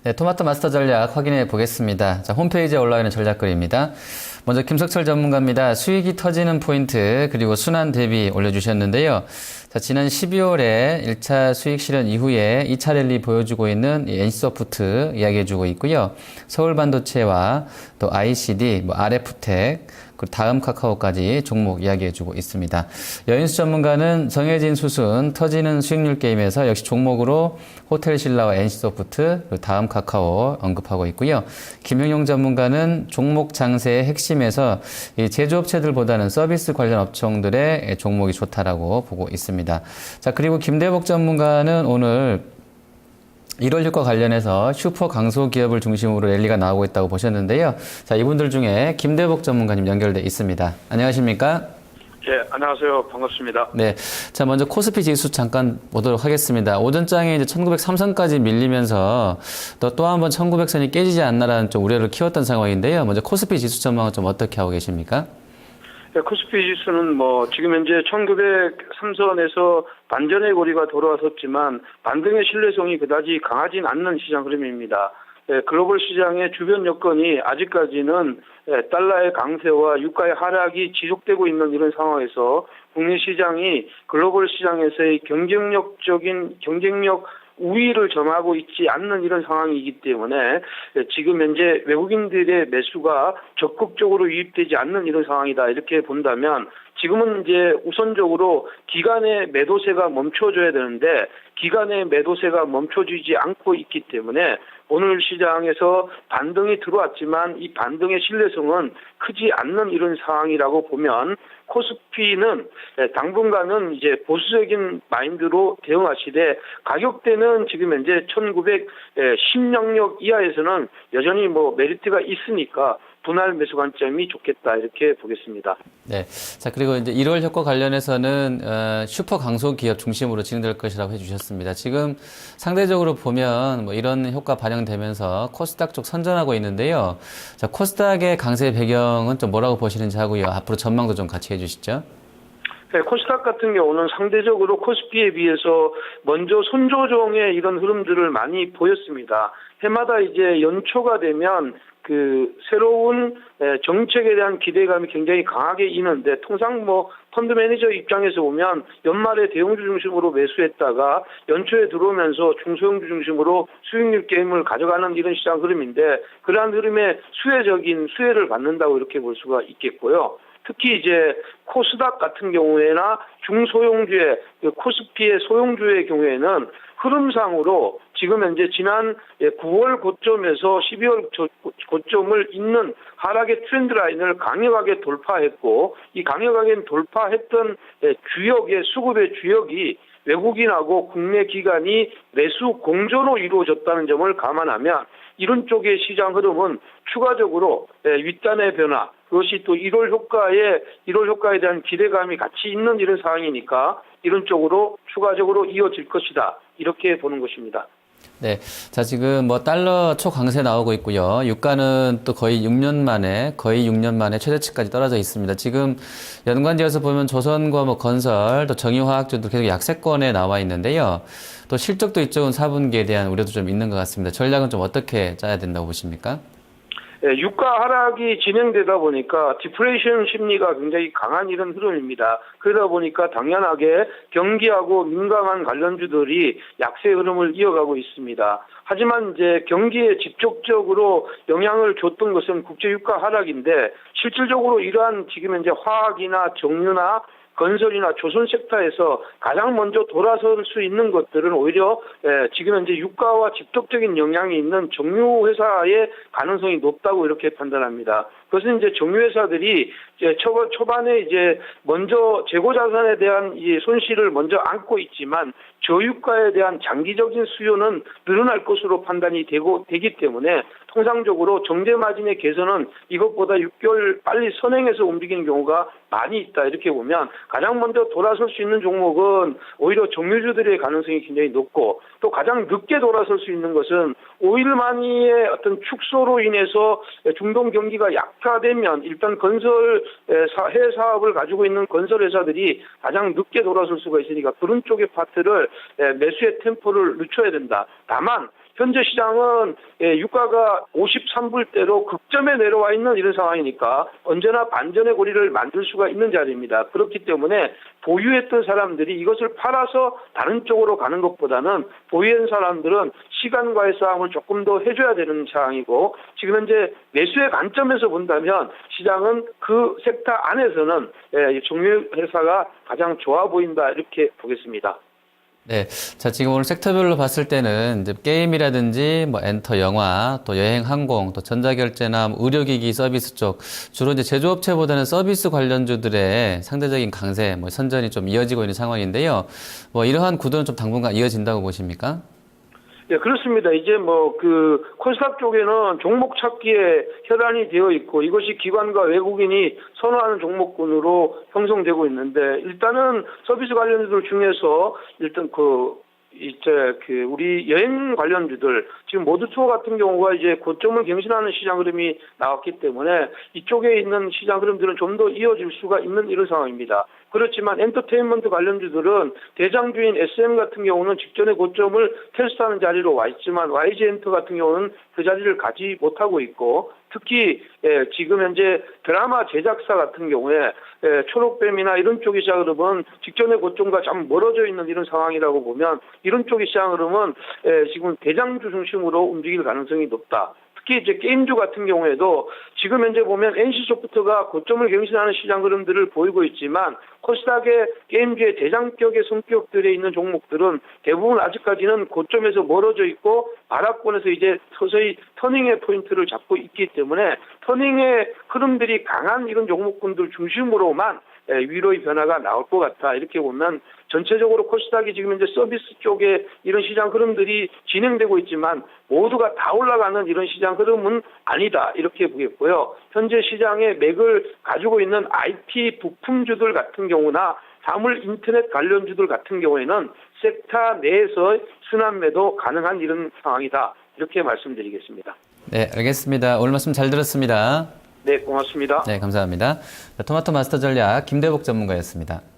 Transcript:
네, 토마토 마스터 전략 확인해 보겠습니다. 자, 홈페이지에 올라와 있는 전략글입니다. 먼저 김석철 전문가입니다. 수익이 터지는 포인트 그리고 순환 대비 올려주셨는데요. 자, 지난 12월에 1차 수익 실현 이후에 2차 랠리 보여주고 있는 NC소프트 이야기해주고 있고요. 서울반도체와 또 ICD, RF텍, 그리고 다음 카카오까지 종목 이야기해주고 있습니다. 여인수 전문가는 정해진 수순, 터지는 수익률 게임에서 역시 종목으로 호텔신라와 NC소프트, 그리고 다음 카카오 언급하고 있고요. 김영용 전문가는 종목 장세의 핵심에서 이 제조업체들보다는 서비스 관련 업종들의 종목이 좋다라고 보고 있습니다. 자, 그리고 김대복 전문가는 오늘 1월 효과 관련해서 슈퍼 강소 기업을 중심으로 랠리가 나오고 있다고 보셨는데요. 자, 이분들 중에 김대복 전문가님 연결돼 있습니다. 안녕하십니까? 예, 안녕하세요. 반갑습니다. 네. 자, 먼저 코스피 지수 잠깐 보도록 하겠습니다. 오전장에 이제 1903선까지 밀리면서 또 한 번 1900선이 깨지지 않나라는 좀 우려를 키웠던 상황인데요. 먼저 코스피 지수 전망은 좀 어떻게 하고 계십니까? 네, 코스피 지수는 지금 현재 1903선에서 반전의 고리가 돌아왔었지만 반등의 신뢰성이 그다지 강하진 않는 시장 흐름입니다. 글로벌 시장의 주변 여건이 아직까지는 달러의 강세와 유가의 하락이 지속되고 있는 이런 상황에서 국내 시장이 글로벌 시장에서의 경쟁력 우위를 점하고 있지 않는 이런 상황이기 때문에 지금 현재 외국인들의 매수가 적극적으로 유입되지 않는 이런 상황이다 이렇게 본다면 지금은 이제 우선적으로 기관의 매도세가 멈춰줘야 되는데 기관의 매도세가 멈춰지지 않고 있기 때문에 오늘 시장에서 반등이 들어왔지만 이 반등의 신뢰성은 크지 않는 이런 상황이라고 보면 코스피는 당분간은 이제 보수적인 마인드로 대응하시되 가격대는 지금 현재 1910영역 이하에서는 여전히 메리트가 있으니까 분할 매수 관점이 좋겠다 이렇게 보겠습니다. 네. 자, 그리고 이제 1월 효과 관련해서는 슈퍼 강소 기업 중심으로 진행될 것이라고 해주셨습니다. 지금 상대적으로 보면 이런 효과 반영되면서 코스닥 쪽 선전하고 있는데요. 자, 코스닥의 강세 배경은 좀 뭐라고 보시는지 하고요. 앞으로 전망도 좀 같이 해주시죠. 네, 코스닥 같은 경우는 상대적으로 코스피에 비해서 먼저 손조정의 이런 흐름들을 많이 보였습니다. 해마다 이제 연초가 되면 새로운 정책에 대한 기대감이 굉장히 강하게 있는데 통상 펀드 매니저 입장에서 보면 연말에 대형주 중심으로 매수했다가 연초에 들어오면서 중소형주 중심으로 수익률 게임을 가져가는 이런 시장 흐름인데 그러한 흐름에 수혜를 받는다고 이렇게 볼 수가 있겠고요. 특히 이제 코스닥 같은 경우에나 중소형주의 코스피의 소형주의 경우에는 흐름상으로 지금 현재 지난 9월 고점에서 12월 고점을 잇는 하락의 트렌드 라인을 강력하게 돌파했고 이 강력하게 돌파했던 주역의 수급의 주역이 외국인하고 국내 기관이 매수 공조로 이루어졌다는 점을 감안하면 이런 쪽의 시장 흐름은 추가적으로 윗단의 변화 그것이 또 1월 효과에 대한 기대감이 같이 있는 이런 상황이니까 이런 쪽으로 추가적으로 이어질 것이다 이렇게 보는 것입니다. 네. 자, 지금 달러 초강세 나오고 있고요. 유가는 또 거의 6년 만에 최저치까지 떨어져 있습니다. 지금 연관지어서 보면 조선과 건설, 또 정유화학주도 계속 약세권에 나와 있는데요. 또 실적도 이쪽은 4분기에 대한 우려도 좀 있는 것 같습니다. 전략은 좀 어떻게 짜야 된다고 보십니까? 유가 하락이 진행되다 보니까 디플레이션 심리가 굉장히 강한 이런 흐름입니다. 그러다 보니까 당연하게 경기하고 민감한 관련주들이 약세 흐름을 이어가고 있습니다. 하지만 이제 경기에 직접적으로 영향을 줬던 것은 국제 유가 하락인데 실질적으로 이러한 지금 현재 화학이나 정유나 건설이나 조선 섹터에서 가장 먼저 돌아설 수 있는 것들은 오히려 지금 현재 유가와 직접적인 영향이 있는 정유 회사의 가능성이 높다고 이렇게 판단합니다. 그것은 이제 정유 회사들이 초반에 이제 먼저 재고 자산에 대한 이 손실을 먼저 안고 있지만 저유가에 대한 장기적인 수요는 늘어날 것으로 판단이 되기 때문에 통상적으로 정제 마진의 개선은 이것보다 6개월 빨리 선행해서 움직이는 경우가 많이 있다 이렇게 보면 가장 먼저 돌아설 수 있는 종목은 오히려 정유주들의 가능성이 굉장히 높고 또 가장 늦게 돌아설 수 있는 것은 5일 만의 어떤 축소로 인해서 중동 경기가 약화되면 일단 해외 사업을 가지고 있는 건설 회사들이 가장 늦게 돌아설 수가 있으니까 그런 쪽의 파트를 매수의 템포를 늦춰야 된다. 다만 현재 시장은 유가가 53불대로 극점에 내려와 있는 이런 상황이니까 언제나 반전의 고리를 만들 수가 있는 자리입니다. 그렇기 때문에 보유했던 사람들이 이것을 팔아서 다른 쪽으로 가는 것보다는 보유한 사람들은 시간과의 싸움을 조금 더 해줘야 되는 상황이고, 지금 현재 매수의 관점에서 본다면 시장은 그 섹터 안에서는 정유회사가 가장 좋아 보인다, 이렇게 보겠습니다. 네. 자, 지금 오늘 섹터별로 봤을 때는 이제 게임이라든지 뭐 엔터, 영화, 또 여행, 항공, 또 전자결제나 뭐 의료기기 서비스 쪽 주로 이제 제조업체보다는 서비스 관련주들의 상대적인 강세, 뭐 선전이 좀 이어지고 있는 상황인데요. 뭐 이러한 구도는 좀 당분간 이어진다고 보십니까? 네, 그렇습니다. 이제 코스닥 쪽에는 종목 찾기에 혈안이 되어 있고, 이것이 기관과 외국인이 선호하는 종목군으로 형성되고 있는데, 일단은 서비스 관련주들 중에서 일단 우리 여행 관련주들, 지금 모드 투어 같은 경우가 이제 고점을 경신하는 시장 흐름이 나왔기 때문에 이쪽에 있는 시장 흐름들은 좀 더 이어질 수가 있는 이런 상황입니다. 그렇지만 엔터테인먼트 관련주들은 대장주인 SM 같은 경우는 직전의 고점을 테스트하는 자리로 와 있지만 YG 엔터 같은 경우는 그 자리를 가지 못하고 있고, 특히 지금 현재 드라마 제작사 같은 경우에 초록뱀이나 이런 쪽의 시장 흐름은 직전의 고점과 좀 멀어져 있는 이런 상황이라고 보면, 이런 쪽의 시장 흐름은 지금 대장주 중심으로 움직일 가능성이 높다. 특히 이제 게임주 같은 경우에도 지금 현재 보면 NC소프트가 고점을 경신하는 시장 흐름들을 보이고 있지만, 코스닥의 게임주의 대장격의 성격들에 있는 종목들은 대부분 아직까지는 고점에서 멀어져 있고 하락권에서 이제 서서히 터닝의 포인트를 잡고 있기 때문에 터닝의 흐름들이 강한 이런 종목군들 중심으로만 위로의 변화가 나올 것 같다, 이렇게 보면 전체적으로 코스닥이 지금 현재 서비스 쪽에 이런 시장 흐름들이 진행되고 있지만 모두가 다 올라가는 이런 시장 흐름은 아니다, 이렇게 보겠고요. 현재 시장의 맥을 가지고 있는 IT 부품주들 같은 경우나 사물 인터넷 관련주들 같은 경우에는 섹터 내에서 순환 매도 가능한 이런 상황이다, 이렇게 말씀드리겠습니다. 네, 알겠습니다. 오늘 말씀 잘 들었습니다. 네, 고맙습니다. 네, 감사합니다. 토마토 마스터 전략 김대복 전문가였습니다.